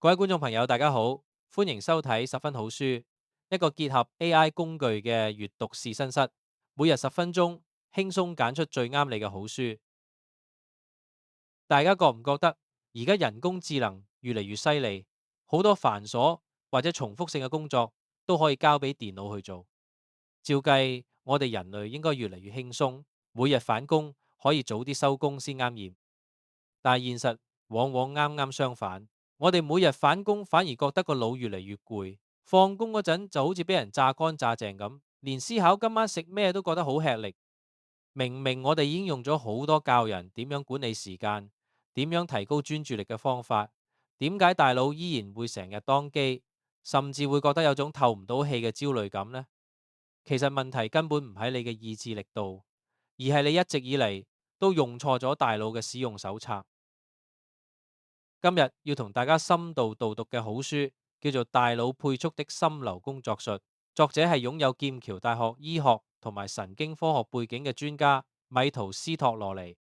各位觀眾朋友，大家好，歡迎收睇十分好書，一個結合 AI 工具嘅閱讀試身室，每日10分鐘，輕鬆揀出最啱你嘅好書。大家覺唔覺得而家人工智能越嚟越犀利，好多繁瑣或者重複性嘅工作都可以交俾電腦去做？照計，我哋人類應該越嚟越輕鬆，每日返工可以早啲收工先啱驗。但係現實往往啱啱相反，我哋每日返工反而覺得個腦越嚟越攰，放工嗰陣就好似俾人榨乾榨淨咁，連思考今晚食咩都覺得好吃力。明明我哋已經用咗好多教人點樣管理時間、點樣提高專注力嘅方法，點解大腦依然會成日當機，甚至會覺得有種透唔到氣嘅焦慮感呢？其實問題根本唔喺你嘅意志力度，而係你一直以嚟都用錯咗大腦嘅使用手冊。今日要同大家深度導讀嘅好書，叫做《大腦配速的心流工作術》，作者係擁有劍橋大學醫學同埋神經科學背景嘅專家米圖斯托羅尼。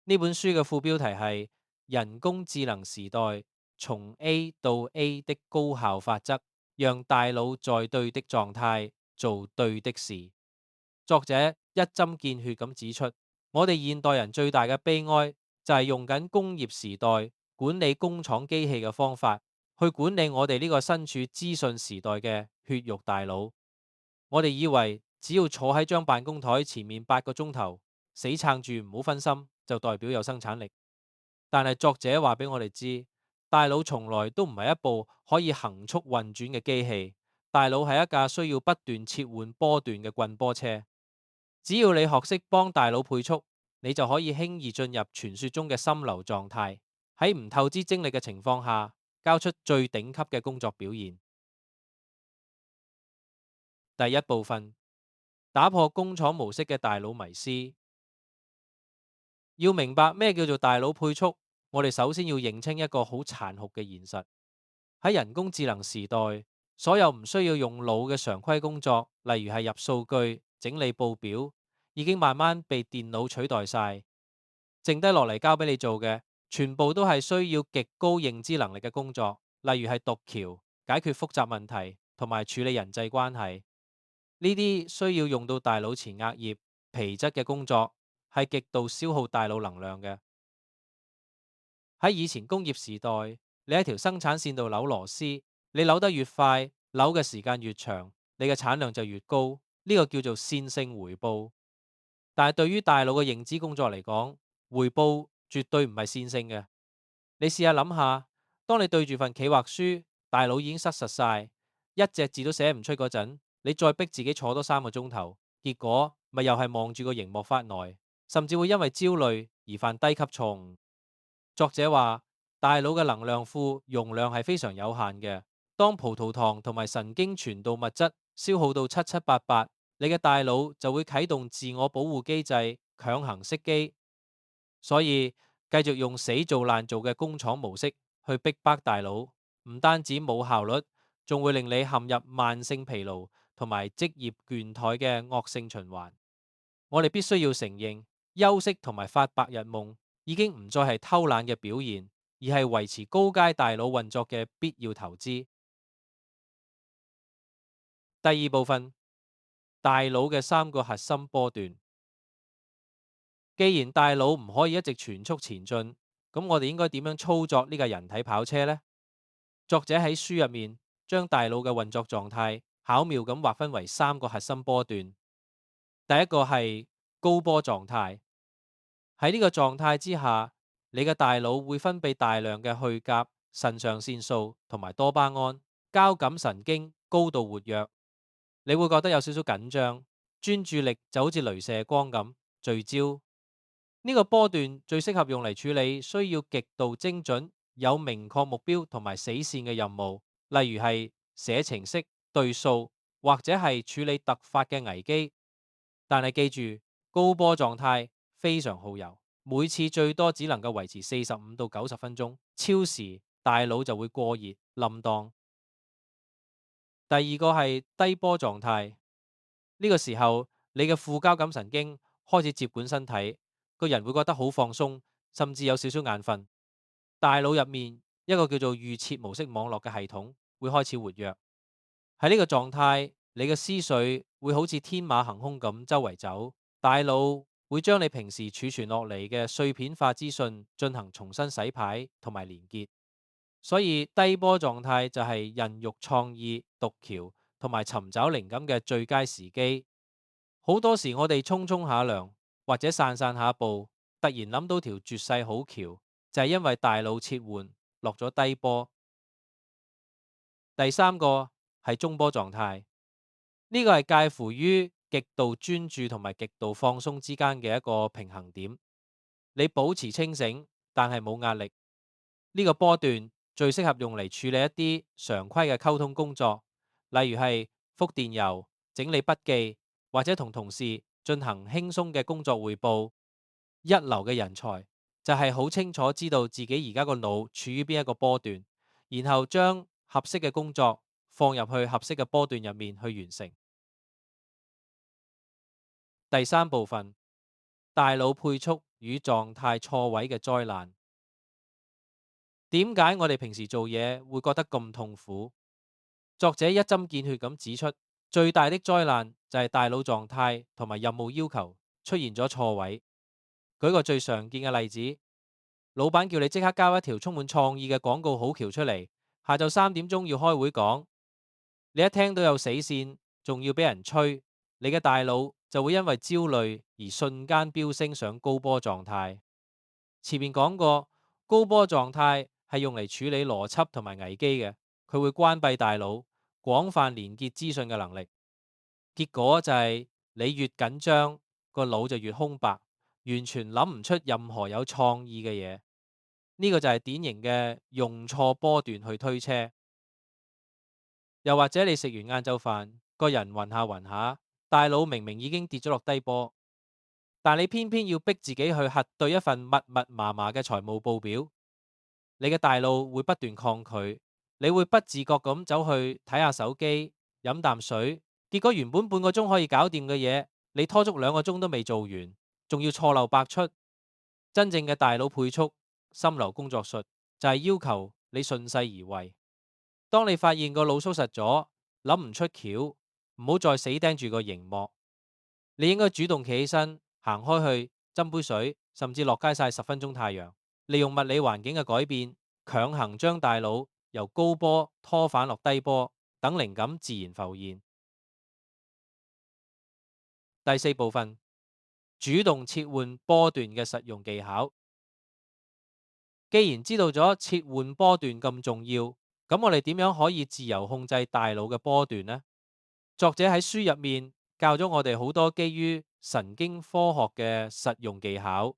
呢本書嘅副標題係人工智能時代從 A 到 A 的高效法則，讓大腦在對的狀態做對的事。作者一針見血咁指出，我哋現代人最大嘅悲哀就係用緊工業時代管理工廠機器嘅方法去管理我哋呢個身處資訊時代嘅血肉大腦。我哋以為只要坐喺張辦公台前面8個鐘頭，死撐住唔好分心，就代表有生產力。但係作者話俾我哋知，大腦從來都唔係一部可以恆速運轉嘅機器，大腦係一架需要不斷切換波段嘅棍波車。只要你學識幫大腦配速，你就可以輕易進入傳說中嘅心流狀態，喺唔透支精力嘅情況下，交出最頂級嘅工作表現。第一部分，打破工廠模式嘅大腦迷思。要明白咩叫做大腦配速，我哋首先要認清一個好殘酷嘅現實。喺人工智能時代，所有唔需要用腦嘅常規工作，例如係入數據、整理報表，已經慢慢被電腦取代晒。剩低落嚟交俾你做嘅，全部都係需要極高認知能力嘅工作，例如係讀橋、解決複雜問題同埋處理人際關係。呢啲需要用到大腦前額葉皮質嘅工作，係極度消耗大腦能量嘅。喺以前工業時代，你喺條生產線度扭螺絲，你扭得越快，扭嘅時間越長，你嘅產量就越高。呢個叫做線性回報。但係對於大腦嘅認知工作嚟講，回報絕對唔係線性嘅。你試下諗下，當你對住份企劃書，大腦已經塞實晒，一隻字都寫唔出嗰陣，你再逼自己坐多3個鐘頭，結果咪又係望住個熒幕發呆，甚至會因為焦慮而犯低級錯誤。作者話，大腦嘅能量庫容量係非常有限嘅。當葡萄糖同埋神經傳導物質消耗到七七八八，你嘅大腦就會啟動自我保護機制，強行熄機。所以繼續用死做爛做嘅工廠模式去逼迫大腦，唔單止冇效率，仲會令你陷入慢性疲勞同埋職業倦怠嘅惡性循環。我哋必須要承認，休息同埋發白日夢已經唔再係偷懶嘅表現，而係維持高階大腦運作嘅必要投資。第二部分，大腦嘅3個核心波段。既然大腦唔可以一直全速前進，咁我哋應該點樣操作呢架人體跑車呢？作者喺書入面將大腦嘅運作狀態巧妙咁劃分為3個核心波段。第一個係高波狀態，喺呢個狀態之下，你嘅大腦會分泌大量嘅去甲、腎上腺素同埋多巴胺，交感神經高度活躍，你會覺得有少少緊張，專注力就好似雷射光咁聚焦。呢個波段最適合用嚟處理需要極度精準、有明確目標同埋死線嘅任務，例如係寫程式、對數或者係處理突發嘅危機。但係記住，高波狀態非常耗油，每次最多只能夠維持45到90分鐘，超時大腦就會過熱冧檔。第二個係低波狀態，呢個時候你嘅副交感神經開始接管身體，個人會覺得好放鬆，甚至有少少眼瞓。大腦入面一個叫做預設模式網絡嘅系統會開始活躍。喺呢個狀態，你嘅思緒會好似天馬行空咁周圍走，大腦會將你平時儲存落嚟嘅碎片化資訊進行重新洗牌同埋連結。所以低波狀態就係孕育創意、讀橋同埋尋找靈感嘅最佳時機。好多時我哋沖下涼或者散下步，突然諗到條絕世好橋，就係因為大腦切換落咗低波。第三個係中波狀態，呢個係介乎於極度專注同埋極度放鬆之間嘅一個平衡點。你保持清醒，但係冇壓力。呢個波段最適合用嚟處理一啲常規嘅溝通工作，例如係覆電郵、整理筆記或者同同事進行輕鬆嘅工作匯報。一流嘅人才就係好清楚知道自己而家個腦處於邊一個波段，然後將合適嘅工作放入去合適嘅波段入面去完成。第三部分，大腦配速與狀態錯位嘅災難。點解我哋平時做嘢會覺得咁痛苦？作者一針見血咁指出，最大的災難就係大腦狀態同埋任務要求出現咗錯位。舉個最常見嘅例子，老闆叫你即刻交一條充滿創意嘅廣告好橋出嚟，下晝3點鐘要開會講。你一聽到有死線，仲要俾人催，你嘅大腦就會因為焦慮而瞬間飆升上高波狀態。前面講過，高波狀態係用嚟處理邏輯同埋危機嘅，佢會關閉大腦廣泛連結資訊嘅能力。結果就係你越緊張，個腦就越空白，完全諗唔出任何有創意嘅嘢。呢個就係典型嘅用錯波段去推車。又或者你食完晏晝飯，個人暈下暈下，大腦明明已經跌咗落低波，但你偏偏要逼自己去核對一份密密麻麻嘅財務報表。你嘅大腦會不斷抗拒，你會不自覺咁走去睇下手機、飲啖水，結果原本半個鐘可以搞掂嘅嘢，你拖足2個鐘都未做完，仲要錯漏百出。真正嘅大腦配速心流工作術就係要求你順勢而為。當你發現個腦縮實咗，諗唔出橋，唔好再死盯住個熒幕，你應該主動企起身，行開去斟杯水，甚至落街曬10分鐘太陽，利用物理環境嘅改變，強行將大腦由高波拖返落低波，等靈感自然浮現。第四部分，主動切換波段嘅實用技巧。既然知道咗切換波段咁重要，咁我哋點樣可以自由控制大腦嘅波段呢？作者喺書入面教咗我哋好多基於神經科學嘅實用技巧。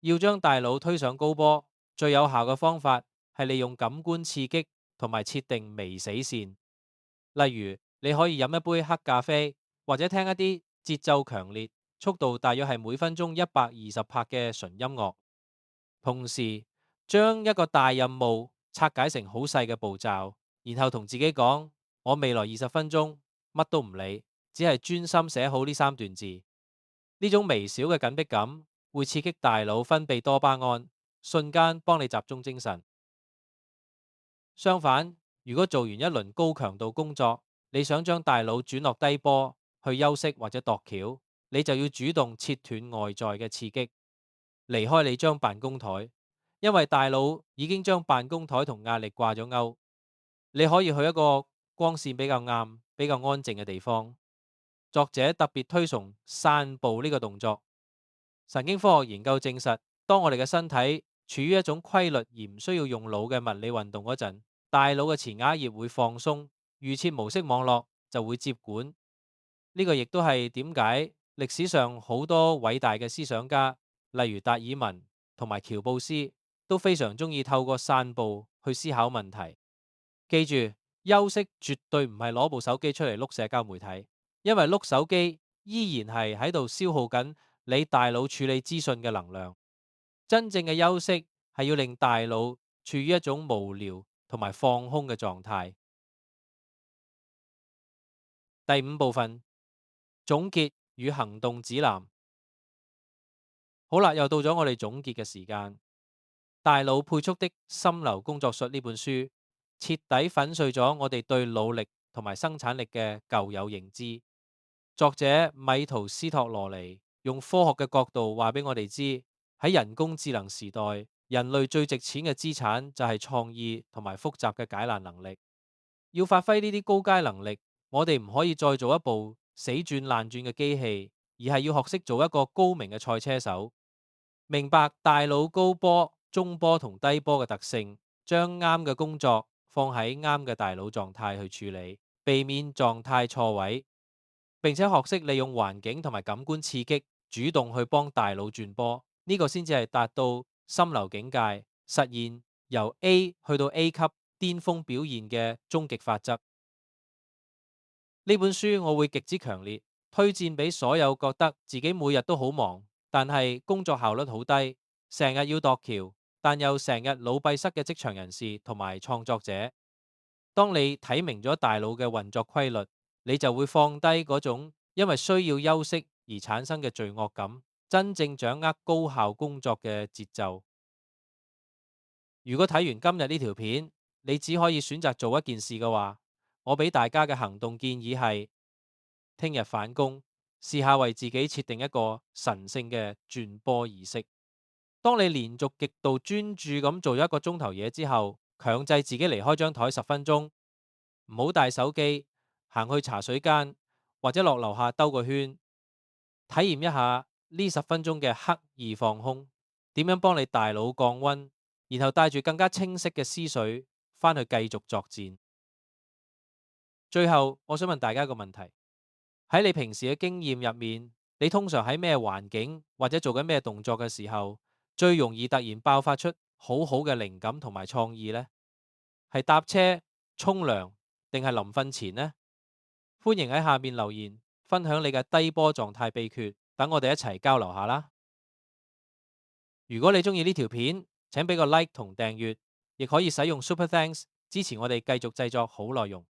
要將大腦推上高波，最有效嘅方法係利用感官刺激同埋設定微死線。例如，你可以飲一杯黑咖啡，或者聽一啲節奏強烈、速度大約係每分鐘120拍嘅純音樂。同時，將一個大任務拆解成好細嘅步驟，然後同自己講：我未來20分鐘乜都唔理，只係專心寫好呢3段字。呢種微小嘅緊迫感會刺激大腦分泌多巴胺，瞬間幫你集中精神。相反，如果做完一輪高強度工作，你想將大腦轉落低波去休息或者度橋，你就要主動切斷外在嘅刺激，離開你張辦公台，因為大腦已經將辦公台同壓力掛咗鈎。你可以去一個光線比較暗、比較安靜嘅地方。作者特別推崇散步呢個動作。神經科學研究證實，當我哋嘅身體處於一種規律而唔需要用腦嘅物理運動嗰陣，大腦嘅前額葉會放鬆，預設模式網絡就會接管。呢個亦都係點解歷史上好多偉大嘅思想家，例如達爾文同埋喬布斯，都非常中意透過散步去思考問題。記住，休息絕對唔係攞部手機出嚟碌社交媒體，因為碌手機依然係喺度消耗緊你大腦處理資訊嘅能量。真正嘅休息係要令大腦處於一種無聊同埋放空嘅狀態。第五部分，總結與行動指南。好啦，又到咗我哋總結嘅時間。大腦配速的心流工作術》呢本書，徹底粉碎咗我哋對努力同埋生產力嘅舊有認知。作者米圖斯托羅尼用科學嘅角度話俾我哋知，喺人工智能時代，人類最值錢嘅資產就係創意同埋複雜嘅解難能力。要發揮呢啲高階能力，我哋唔可以再做一部死轉爛轉嘅機器，而係要學識做一個高明嘅賽車手，明白大腦高波、中波同低波嘅特性，將啱嘅工作放喺啱嘅大腦狀態去處理，避免狀態錯位，並且學識利用環境同埋感官刺激，主動去幫大腦轉波，呢個先至係達到心流境界，實現由 A 去到 A 級巔峰表現嘅終極法則。呢本書我會極之強烈推薦俾所有覺得自己每日都好忙，但係工作效率好低，成日要度橋，但又成日腦閉塞嘅職場人士同埋創作者。當你睇明咗大腦嘅運作規律，你就會放低嗰種因為需要休息而產生嘅罪惡感，真正掌握高效工作嘅節奏。如果睇完今日呢條片，你只可以選擇做一件事嘅話，我俾大家嘅行動建議係：聽日返工，試下為自己設定一個神聖嘅轉波儀式。當你連續極度專注咁做咗1個鐘頭嘢之後，強制自己離開張台10分鐘，唔好帶手機，行去茶水間或者落樓下兜個圈，體驗一下呢10分鐘嘅刻意放空，點樣幫你大腦降溫，然後帶住更加清晰嘅思緒返去繼續作戰。最後，我想問大家一個問題：喺你平時嘅經驗入面，你通常喺咩環境或者做緊咩動作嘅時候，最容易突然爆發出好好嘅靈感同埋創意呢？係搭車、沖涼定係臨瞓前呢？歡迎喺下面留言分享你嘅低波狀態秘訣，等我哋一齊交流下啦。如果你中意呢條片，請俾個 like 同訂閱，亦可以使用 Super Thanks 支持我哋繼續製作好內容。